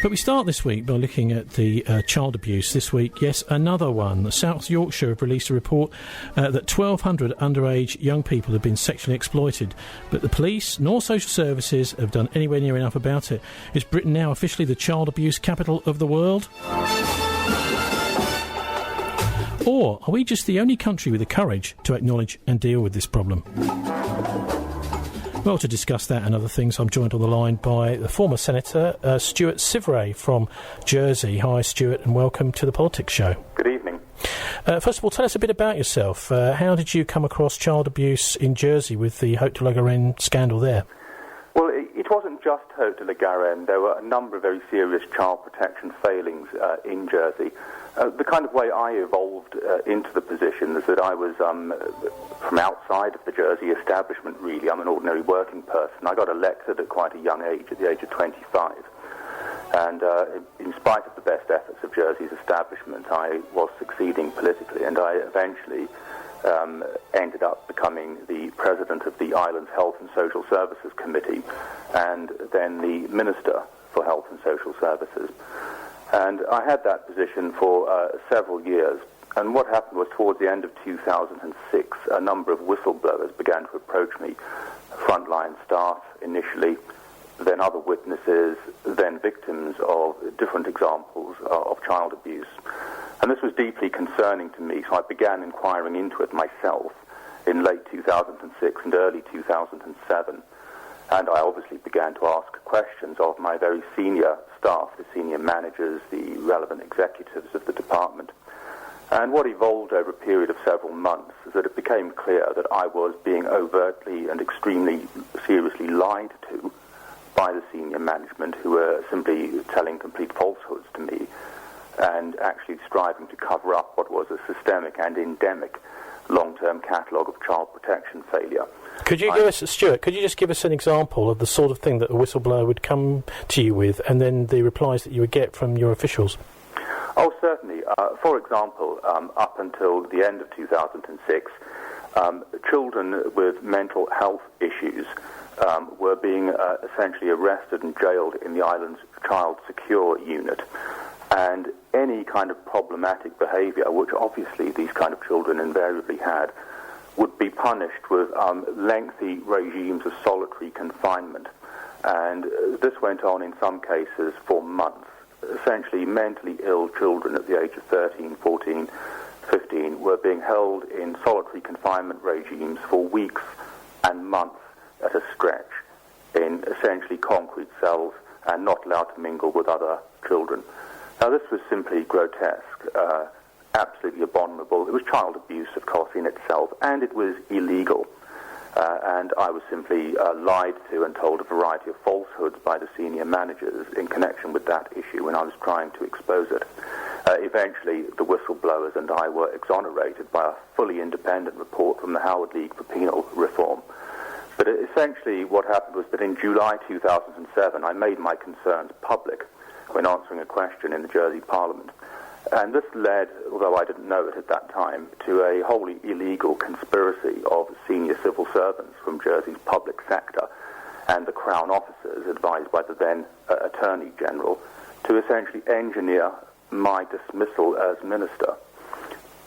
But we start this week by looking at the child abuse. This week, yes, another one. South Yorkshire have released a report that 1,200 underage young people have been sexually exploited, but the police nor social services have done anywhere near enough about it. Is Britain now officially the child abuse capital of the world? Or are we just the only country with the courage to acknowledge and deal with this problem? Well, to discuss that and other things, I'm joined on the line by the former Senator Stuart Syvret from Jersey. Hi, Stuart, and welcome to the Politics Show. Good evening. First of all, tell us a bit about yourself. How did you come across child abuse in Jersey with the Haute de la Garenne scandal there? Well, it wasn't just Haute de la Garenne. There were a number of very serious child protection failings in Jersey. The kind of way I evolved into the position is that I was from outside of the Jersey establishment, really. I'm an ordinary working person. I got elected at quite a young age, at the age of 25. And in spite of the best efforts of Jersey's establishment, I was succeeding politically, and I eventually ended up becoming the president of the island's Health and Social Services Committee, and then the Minister for Health and Social Services. And I had that position for several years. And what happened was, towards the end of 2006, a number of whistleblowers began to approach me, frontline staff initially, then other witnesses, then victims of different examples of child abuse. And this was deeply concerning to me, so I began inquiring into it myself in late 2006 and early 2007. And I obviously began to ask questions of my very senior staff, the senior managers, the relevant executives of the department. And what evolved over a period of several months is that it became clear that I was being overtly and extremely seriously lied to by the senior management, who were simply telling complete falsehoods to me and actually striving to cover up what was a systemic and endemic long-term catalogue of child protection failure. Could you give us, Stuart, could you just give us an example of the sort of thing that a whistleblower would come to you with, and then the replies that you would get from your officials? Oh, certainly. For example, up until the end of 2006, children with mental health issues were being essentially arrested and jailed in the island's Child Secure Unit. And any kind of problematic behaviour, which obviously these kind of children invariably had, would be punished with lengthy regimes of solitary confinement. And this went on in some cases for months. Essentially, mentally ill children at the age of 13, 14, 15 were being held in solitary confinement regimes for weeks and months at a stretch in essentially concrete cells and not allowed to mingle with other children. Now, this was simply grotesque, absolutely abominable. It was child abuse, of course, in itself, and it was illegal. And I was simply lied to and told a variety of falsehoods by the senior managers in connection with that issue when I was trying to expose it. Eventually, the whistleblowers and I were exonerated by a fully independent report from the Howard League for Penal Reform. But essentially what happened was that in July 2007, I made my concerns public when answering a question in the Jersey Parliament. And this led, although I didn't know it at that time, to a wholly illegal conspiracy of senior civil servants from Jersey's public sector and the Crown officers, advised by the then Attorney General, to essentially engineer my dismissal as minister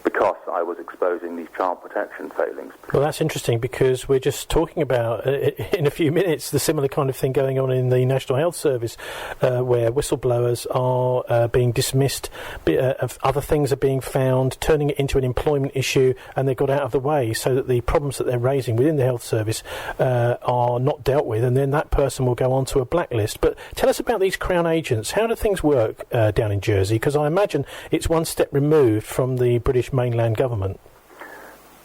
because I was exposing these child protection failings. Well, that's interesting, because we're just talking about, in a few minutes, the similar kind of thing going on in the National Health Service, where whistleblowers are being dismissed, other things are being found, turning it into an employment issue, and they're got out of the way so that the problems that they're raising within the health service are not dealt with, and then that person will go onto a blacklist. But tell us about these Crown agents. How do things work down in Jersey? Because I imagine it's one step removed from the British mainland government.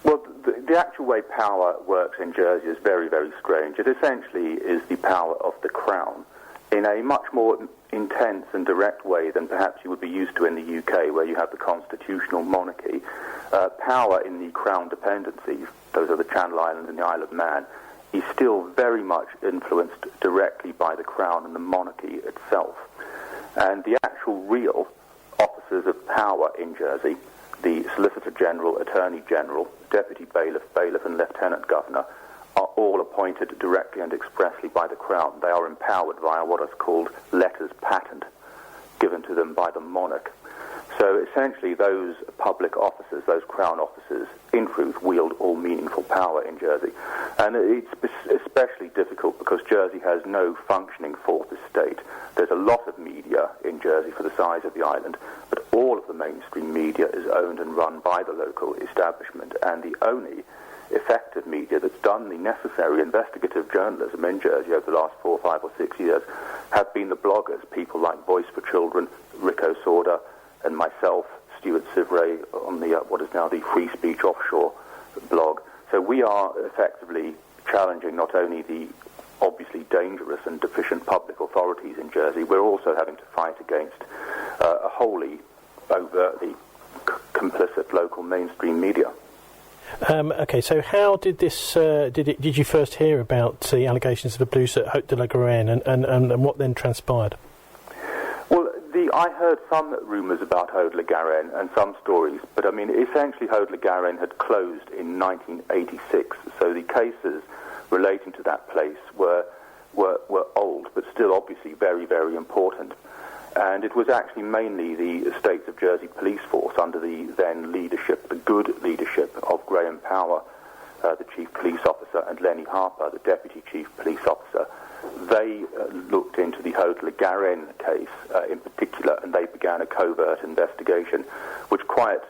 Well, the actual way power works in Jersey is very, very strange. It essentially is the power of the Crown in a much more intense and direct way than perhaps you would be used to in the UK, where you have the constitutional monarchy. Power in the Crown dependencies, those are the Channel Islands and the Isle of Man, is still very much influenced directly by the Crown and the monarchy itself. And the actual real officers of power in Jersey, the Solicitor General, Attorney General, Deputy Bailiff, Bailiff and Lieutenant Governor, are all appointed directly and expressly by the Crown. They are empowered via what is called letters patent by the monarch. So essentially those public officers, those Crown officers, in truth wield all meaningful power in Jersey. And it's especially difficult because Jersey has no functioning fourth estate. There's a lot of media in Jersey for the size of the island, but all of the mainstream media is owned and run by the local establishment, and the only effective media that's done the necessary investigative journalism in Jersey over the last 4, 5 or 6 years have been the bloggers, people like Voice for Children, Rico Sorda, and myself, Stuart Syvret, on the what is now the Free Speech Offshore blog. So we are effectively challenging not only the obviously dangerous and deficient public authorities in Jersey, we're also having to fight against a wholly overtly complicit local mainstream media. Okay, so how did this? Did you first hear about the allegations of abuse at Haute de la Garenne, and what then transpired? Well, I heard some rumours about Haute de la Garenne and some stories, but I mean, essentially Haute de la Garenne had closed in 1986, so the cases relating to that place were old, but still obviously very, very important. And it was actually mainly the Estates of Jersey Police Force under the then leadership, the good leadership of Graham Power, the Chief Police Officer, and Lenny Harper, the Deputy Chief Police Officer. They looked into the Haute de la Garenne case in particular, and they began a covert investigation, which quite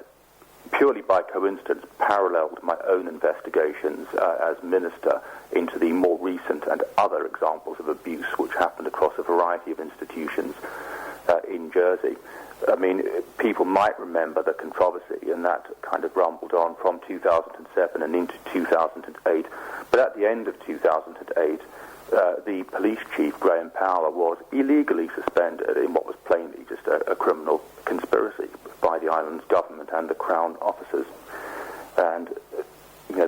purely by coincidence paralleled my own investigations as minister into the more recent and other examples of abuse which happened across a variety of institutions in Jersey. I mean, people might remember the controversy, and that kind of rumbled on from 2007 and into 2008. But at the end of 2008, the police chief, Graham Power, was illegally suspended in what was plainly just a criminal conspiracy by the island's government and the Crown officers. And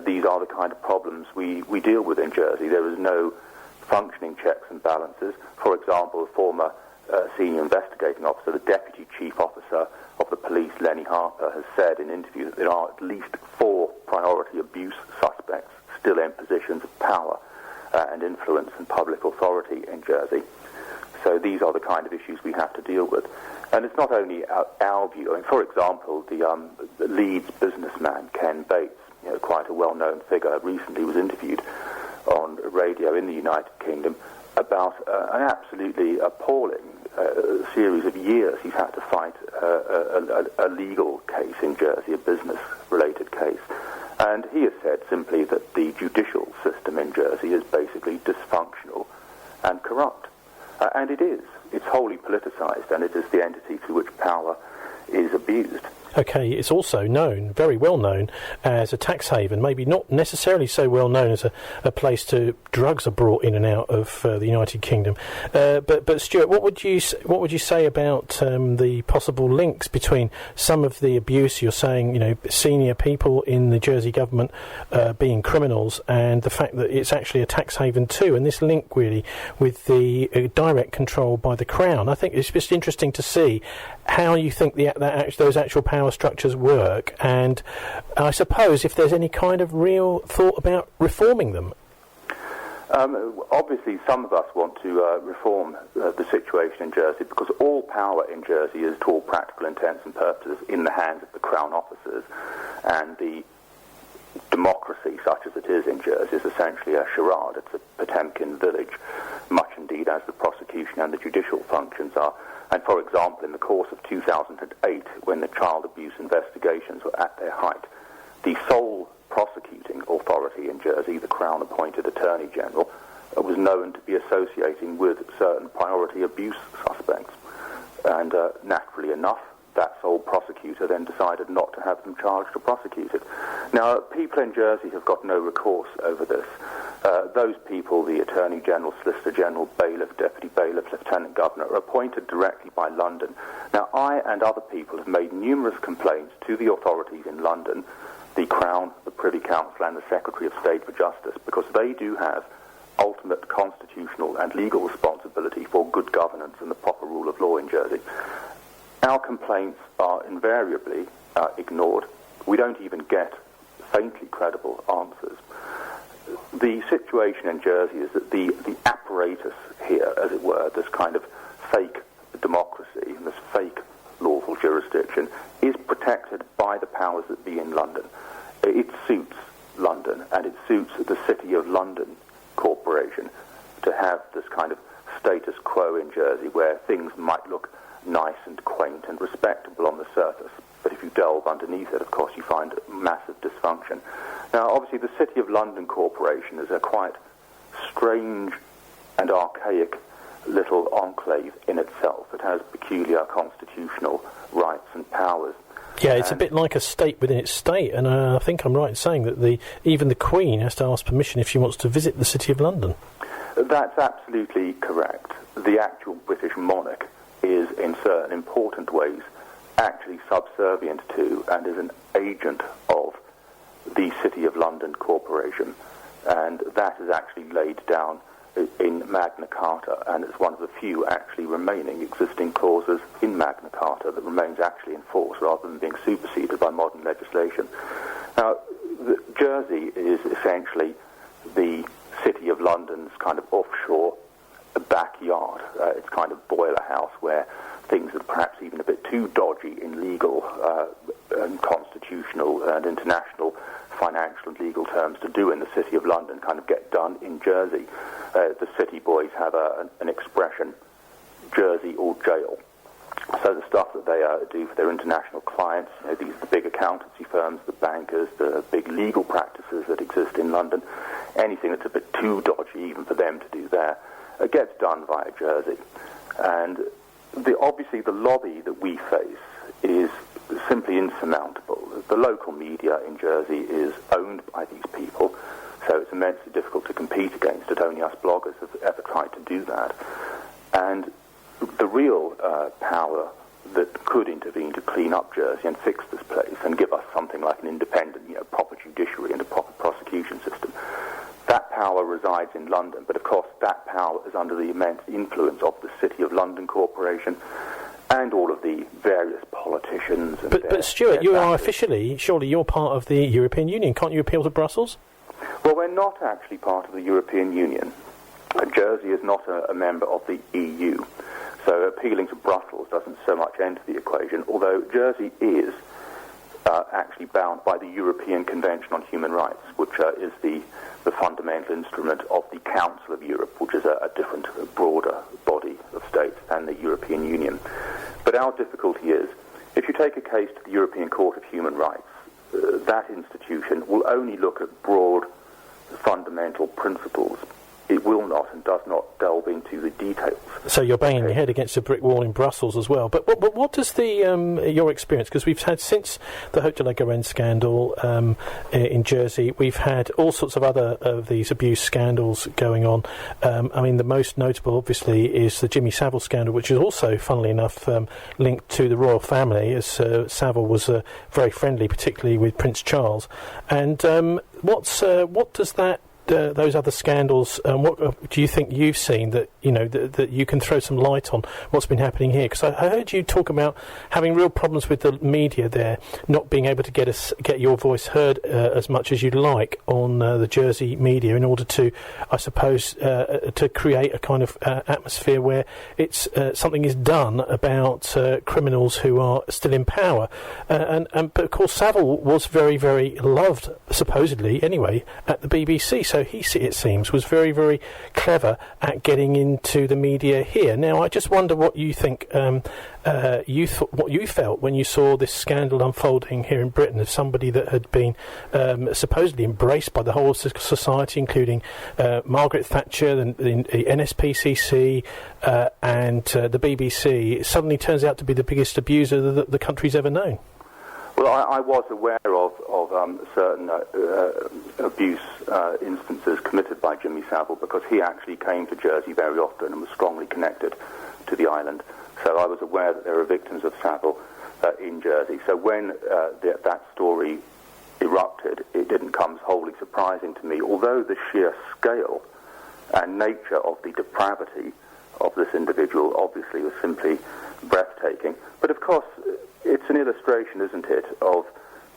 these are the kind of problems we deal with in Jersey. There is no functioning checks and balances. For example, a former senior investigating officer, the deputy chief officer of the police, Lenny Harper, has said in interviews that there are at least 4 priority abuse suspects still in positions of power and influence and public authority in Jersey. So these are the kind of issues we have to deal with. And it's not only our view. I mean, for example, the Leeds businessman, Ken Bates, quite a well-known figure, recently was interviewed on radio in the United Kingdom about an absolutely appalling series of years he's had to fight a legal case in Jersey, a business-related case. And he has said simply that the judicial system in Jersey is basically dysfunctional and corrupt. And it is. It's wholly politicised, and it is the entity through which power is abused. Okay, it's also known, very well known, as a tax haven. Maybe not necessarily so well known as a place drugs are brought in and out of the United Kingdom. But Stuart, what would you say about the possible links between some of the abuse you're saying, senior people in the Jersey government being criminals, and the fact that it's actually a tax haven too, and this link really with the direct control by the Crown? I think it's just interesting to see how you think those actual power structures work, and I suppose if there's any kind of real thought about reforming them. Obviously, some of us want to reform the situation in Jersey, because all power in Jersey is, to all practical intents and purposes, in the hands of the Crown officers, and the democracy, such as it is in Jersey, is essentially a charade. It's a Potemkin village, much indeed as the prosecution and the judicial functions are. And for example, in the course of 2008, when the child abuse investigations were at their height, the sole prosecuting authority in Jersey, the Crown-appointed Attorney General, was known to be associating with certain priority abuse suspects. And naturally enough, that sole prosecutor then decided not to have them charged or prosecuted. Now, people in Jersey have got no recourse over this. Those people, the Attorney General, Solicitor General, Bailiff, Deputy Bailiff, Lieutenant Governor, are appointed directly by London. Now, I and other people have made numerous complaints to the authorities in London, the Crown, the Privy Council, and the Secretary of State for Justice, because they do have ultimate constitutional and legal responsibility for good governance and the proper rule of law in Jersey. Our complaints are invariably ignored. We don't even get faintly credible answers. The situation in Jersey is that the apparatus here, as it were, this kind of fake democracy and this fake lawful jurisdiction is protected by the powers that be in London. It suits London, and it suits the City of London Corporation to have this kind of status quo in Jersey where things might look nice and quaint and respectable on the surface, but if you delve underneath it, of course, you find massive dysfunction. Now, obviously, the City of London Corporation is a quite strange and archaic little enclave in itself. It has peculiar constitutional rights and powers. Yeah, it's a bit like a state within its state, and I think I'm right in saying that even the Queen has to ask permission if she wants to visit the City of London. That's absolutely correct. The actual British monarch is, in certain important ways, actually subservient to and is an agent of the City of London Corporation, and that is actually laid down in Magna Carta, and it's one of the few actually remaining existing clauses in Magna Carta that remains actually in force rather than being superseded by modern legislation. Now, Jersey is essentially the City of London's kind of offshore backyard. It's kind of boiler house where things that are perhaps even a bit too dodgy in legal and constitutional and international financial and legal terms to do in the City of London kind of get done in Jersey. The city boys have an expression, Jersey or jail. So the stuff that they do for their international clients, these are the big accountancy firms, the bankers, the big legal practices that exist in London, anything that's a bit too dodgy even for them to do there, gets done via Jersey. And obviously the lobby that we face is simply insurmountable. The local media in Jersey is owned by these people, so it's immensely difficult to compete against it. Only us bloggers have ever tried to do that. And the real power that could intervene to clean up Jersey and fix this place and give us something like an independent, proper judiciary and a proper prosecution system, that power resides in London. But of course, that power is under the immense influence of the City of London Corporation and all of the various politicians. And but Stuart, you are officially, surely you're part of the European Union. Can't you appeal to Brussels? Well, we're not actually part of the European Union. Jersey is not a member of the EU. So appealing to Brussels doesn't so much enter the equation, although Jersey is actually bound by the European Convention on Human Rights, which is the fundamental instrument of the Council of Europe, which is a different, broader body of states than the European Union. But our difficulty is, if you take a case to the European Court of Human Rights, that institution will only look at broad, fundamental principles. It will not and does not delve into the details. So you're banging your head against a brick wall in Brussels as well. But what does your experience, because we've had since the Haute de la Garenne scandal in Jersey, we've had all sorts of other of these abuse scandals going on. I mean, the most notable, obviously, is the Jimmy Savile scandal, which is also, funnily enough, linked to the royal family, as Savile was very friendly, particularly with Prince Charles. And what does that those other scandals, what do you think you've seen that that you can throw some light on what's been happening here? Because I heard you talk about having real problems with the media there, not being able to get your voice heard as much as you'd like on the Jersey media in order to, I suppose, to create a kind of atmosphere where it's something is done about criminals who are still in power. But of course Savile was very, very loved, supposedly anyway, at the BBC. So he, it seems, was very, very clever at getting into the media here. Now, I just wonder what you think, what you felt when you saw this scandal unfolding here in Britain of somebody that had been supposedly embraced by the whole of society, including Margaret Thatcher, the NSPCC, and the BBC. It suddenly turns out to be the biggest abuser that the country's ever known. Well, I was aware of certain abuse instances committed by Jimmy Savile because he actually came to Jersey very often and was strongly connected to the island. So I was aware that there were victims of Savile in Jersey. So when that story erupted, it didn't come wholly surprising to me, although the sheer scale and nature of the depravity of this individual obviously was simply breathtaking. But of course, it's an illustration, isn't it, of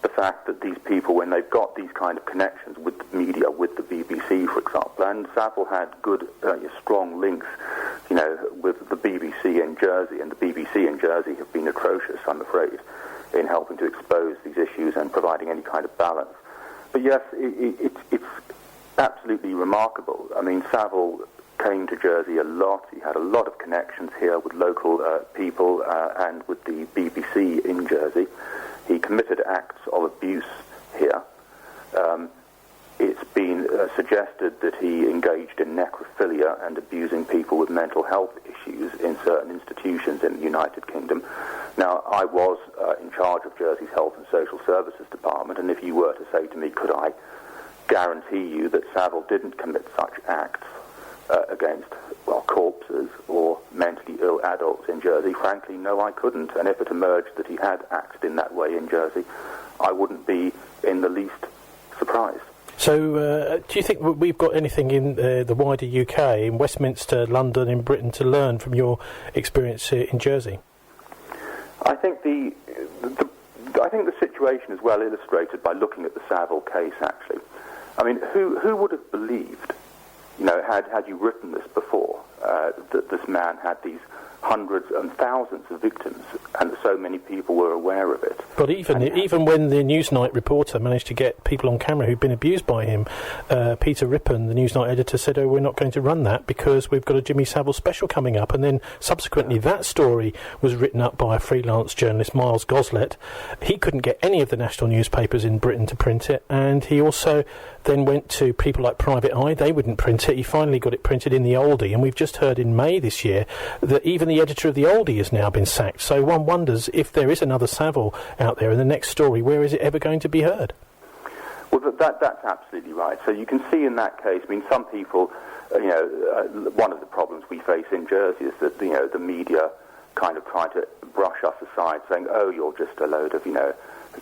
the fact that these people, when they've got these kind of connections with the media, with the BBC, for example, and Savile had good, strong links, with the BBC in Jersey, and the BBC in Jersey have been atrocious, I'm afraid, in helping to expose these issues and providing any kind of balance. But yes, it's absolutely remarkable. I mean, Savile came to Jersey a lot. He had a lot of connections here with local people and with the BBC in Jersey. He committed acts of abuse here. It's been suggested that he engaged in necrophilia and abusing people with mental health issues in certain institutions in the United Kingdom. Now, I was in charge of Jersey's Health and Social Services Department, and if you were to say to me, could I guarantee you that Savile didn't commit such acts against, corpses or mentally ill adults in Jersey, frankly, no, I couldn't. And if it emerged that he had acted in that way in Jersey, I wouldn't be in the least surprised. So, do you think we've got anything in the wider UK, in Westminster, London, in Britain, to learn from your experience in Jersey? I think the situation is well illustrated by looking at the Savile case. Actually, I mean, who would have believed, had you written this before, that this man had these hundreds and thousands of victims, and so many people were aware of it. But even when the Newsnight reporter managed to get people on camera who'd been abused by him, Peter Rippon, the Newsnight editor, said, "Oh, we're not going to run that because we've got a Jimmy Savile special coming up." And then subsequently, that story was written up by a freelance journalist, Miles Goslet. He couldn't get any of the national newspapers in Britain to print it, and he also then went to people like Private Eye. They wouldn't print it. He finally got it printed in the Oldie, and we've just heard in May this year that even the editor of the Oldie has now been sacked. So one wonders if there is another Savile out there in the next story, where is it ever going to be heard? Well, that's absolutely right. So you can see in that case, I mean, some people, one of the problems we face in Jersey is that, the media kind of try to brush us aside, saying, oh, you're just a load of,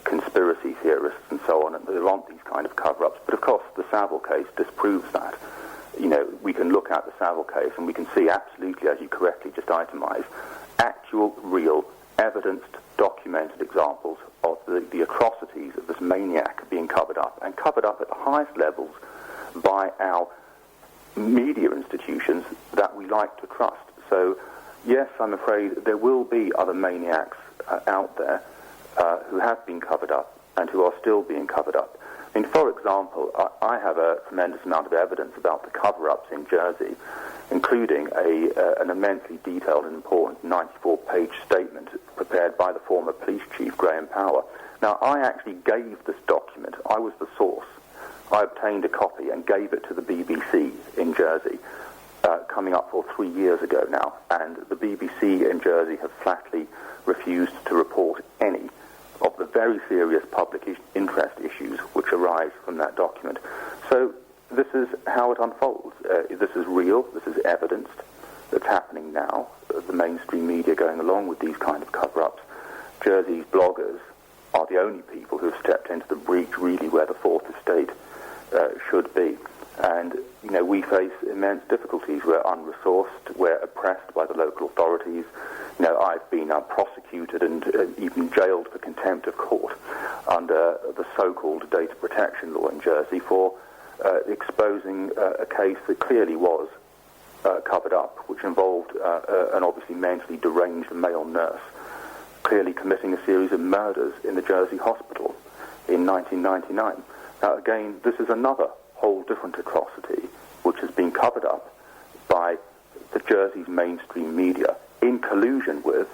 conspiracy theorists and so on, and there aren't these kind of cover-ups. But of course, the Savile case disproves that. We can look at the Savile case and we can see absolutely, as you correctly just itemised, actual, real, evidenced, documented examples of the atrocities of this maniac being covered up, and covered up at the highest levels by our media institutions that we like to trust. So, yes, I'm afraid there will be other maniacs out there who have been covered up and who are still being covered up. I mean, for example, I have a tremendous amount of evidence about the cover-ups in Jersey, including an immensely detailed and important 94-page statement prepared by the former police chief, Graham Power. Now, I actually gave this document. I was the source. I obtained a copy and gave it to the BBC in Jersey, coming up for 3 years ago now, and the BBC in Jersey have flatly refused to report any of the very serious public interest issues which arise from that document. So this is how it unfolds. This is real, this is evidenced, that's happening now, the mainstream media going along with these kind of cover-ups. Jersey's bloggers are the only people who have stepped into the breach really where the Fourth Estate should be. And, we face immense difficulties. We're unresourced, we're oppressed by the local authorities. I've been prosecuted and even jailed for contempt of court under the so-called data protection law in Jersey for exposing a case that clearly was covered up, which involved an obviously mentally deranged male nurse clearly committing a series of murders in the Jersey hospital in 1999. Now, again, this is another whole different atrocity which has been covered up by the Jersey's mainstream media in collusion with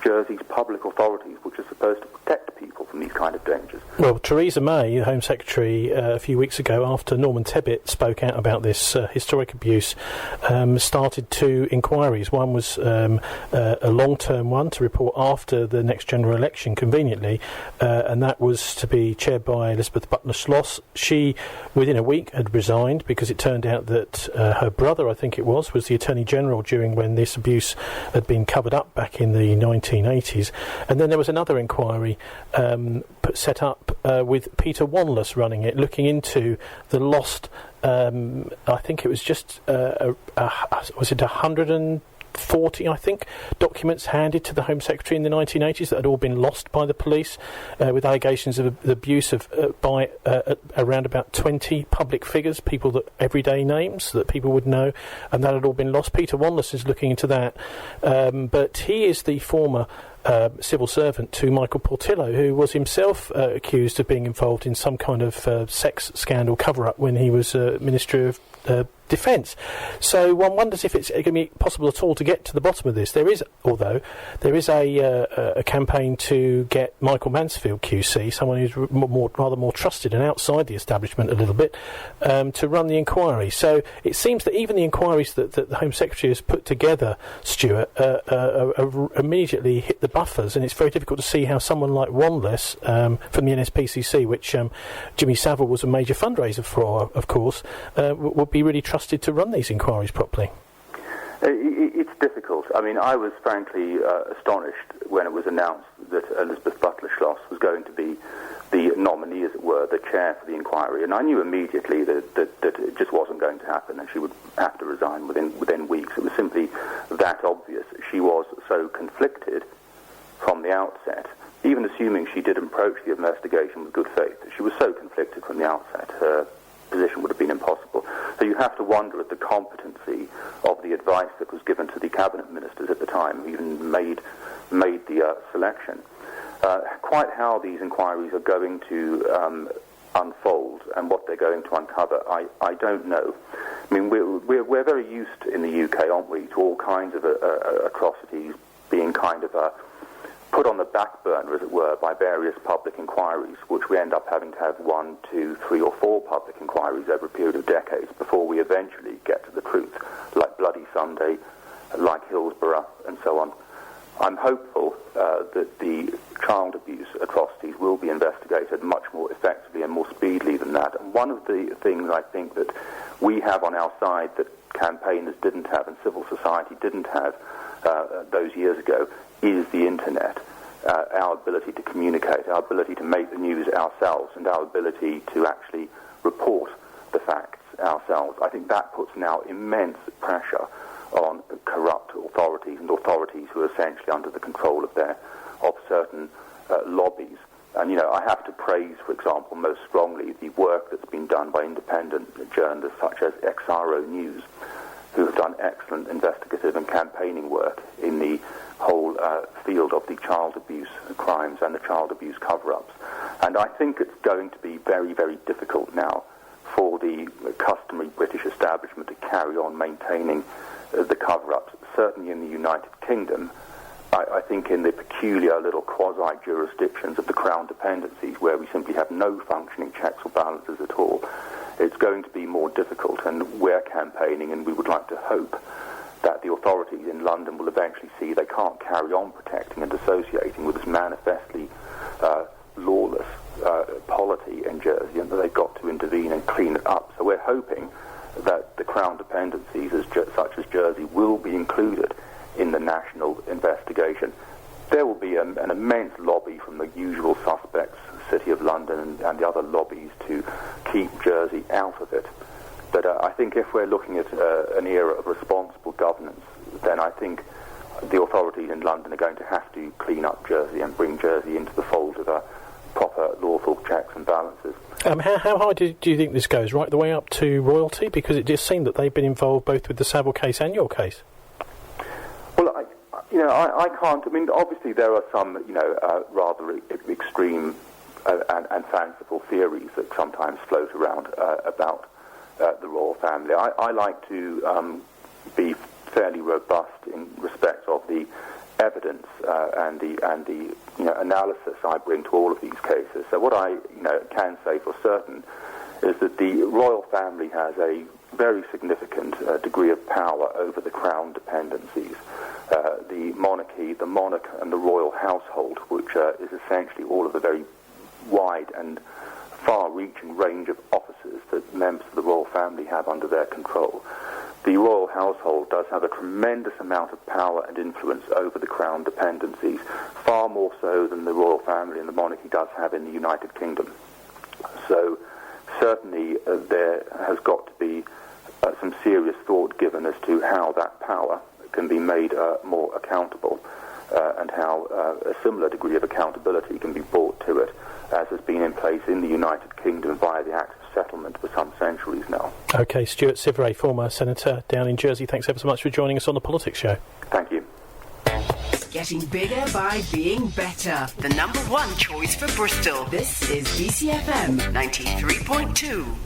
Jersey's public authorities, which are supposed to protect people from these kind of dangers. Well, Theresa May, the Home Secretary, a few weeks ago, after Norman Tebbit spoke out about this historic abuse, started two inquiries. One was a long-term one to report after the next general election, conveniently, and that was to be chaired by Elizabeth Butler-Schloss. She, within a week, had resigned because it turned out that her brother, I think it was the Attorney General during when this abuse had been covered up back in the 1980s. And then there was another inquiry set up with Peter Wanless running it, looking into the lost, I think it was just, was it 100 40, I think, documents handed to the Home Secretary in the 1980s that had all been lost by the police, with allegations of the abuse of by around about 20 public figures, people that everyday names that people would know, and that had all been lost. Peter Wanless is looking into that, but he is the former civil servant to Michael Portillo, who was himself accused of being involved in some kind of sex scandal cover-up when he was Minister of Defence. So one wonders if it's going to be possible at all to get to the bottom of this. There is a campaign to get Michael Mansfield QC, someone who's rather more trusted and outside the establishment a little bit, to run the inquiry. So it seems that even the inquiries that the Home Secretary has put together, Stuart, immediately hit the buffers, and it's very difficult to see how someone like Wanless from the NSPCC, which Jimmy Savile was a major fundraiser for, of course, would be really trusted to run these inquiries properly. It's difficult. I mean, I was frankly astonished when it was announced that Elizabeth Butler-Schloss was going to be the nominee, as it were, the chair for the inquiry, and I knew immediately that it just wasn't going to happen, and she would have to resign within weeks. It was simply that obvious. She was so conflicted from the outset, even assuming she did approach the investigation with good faith. She was so conflicted from the outset, her position would have been impossible. So you have to wonder at the competency of the advice that was given to the cabinet ministers at the time, who even made the selection. Quite how these inquiries are going to unfold and what they're going to uncover, I don't know. I mean, we're very used in the UK, aren't we, to all kinds of atrocities being kind of put on the back burner, as it were, by various public inquiries, which we end up having to have 1, 2, 3 or 4 public inquiries over a period of decades before we eventually get to the truth, like Bloody Sunday, like Hillsborough, and so on. I'm hopeful that the child abuse atrocities will be investigated much more effectively and more speedily than that. And one of the things I think that we have on our side that campaigners didn't have and civil society didn't have those years ago is the internet, our ability to communicate, our ability to make the news ourselves, and our ability to actually report the facts ourselves. I think that puts now immense pressure on corrupt authorities and authorities who are essentially under the control of certain lobbies. And, you know, I have to praise, for example, most strongly the work that's been done by independent journalists such as XRO News, who have done excellent investigative and campaigning work in the whole field of the child abuse crimes and the child abuse cover-ups. And I think it's going to be very, very difficult now for the customary British establishment to carry on maintaining the cover-ups. Certainly in the United Kingdom, I think in the peculiar little quasi-jurisdictions of the Crown dependencies where we simply have no functioning checks or balances at all, it's going to be more difficult, and we're campaigning, and we would like to hope that the authorities in London will eventually see they can't carry on protecting and associating with this manifestly lawless polity in Jersey, and that they've got to intervene and clean it up. So we're hoping that the Crown dependencies, such as Jersey, will be included in the national investigation. There will be an immense lobby from the usual suspects, City of London and the other lobbies, to keep Jersey out of it. But I think if we're looking at an era of responsible governance, then I think the authorities in London are going to have to clean up Jersey and bring Jersey into the fold of proper lawful checks and balances. How high do you think this goes? Right the way up to royalty? Because it just seemed that they've been involved both with the Savile case and your case. Well, I can't. I mean, obviously there are some, rather extreme and fanciful theories that sometimes float around about the royal family. I like to be fairly robust in respect of the evidence and the analysis I bring to all of these cases. So what I can say for certain is that the royal family has a very significant degree of power over the Crown dependencies. The monarchy, the monarch, and the royal household, which is essentially all of the very wide and far-reaching range of offices that members of the royal family have under their control. The royal household does have a tremendous amount of power and influence over the Crown dependencies, far more so than the royal family and the monarchy does have in the United Kingdom. So certainly there has got to be some serious thought given as to how that power can be made more accountable, and how a similar degree of accountability can be brought to it, as has been in place in the United Kingdom via the Act of Settlement for some centuries now. OK, Stuart Syvret, former Senator down in Jersey, thanks ever so much for joining us on The Politics Show. Thank you. Getting bigger by being better. The number one choice for Bristol. This is BCFM 93.2.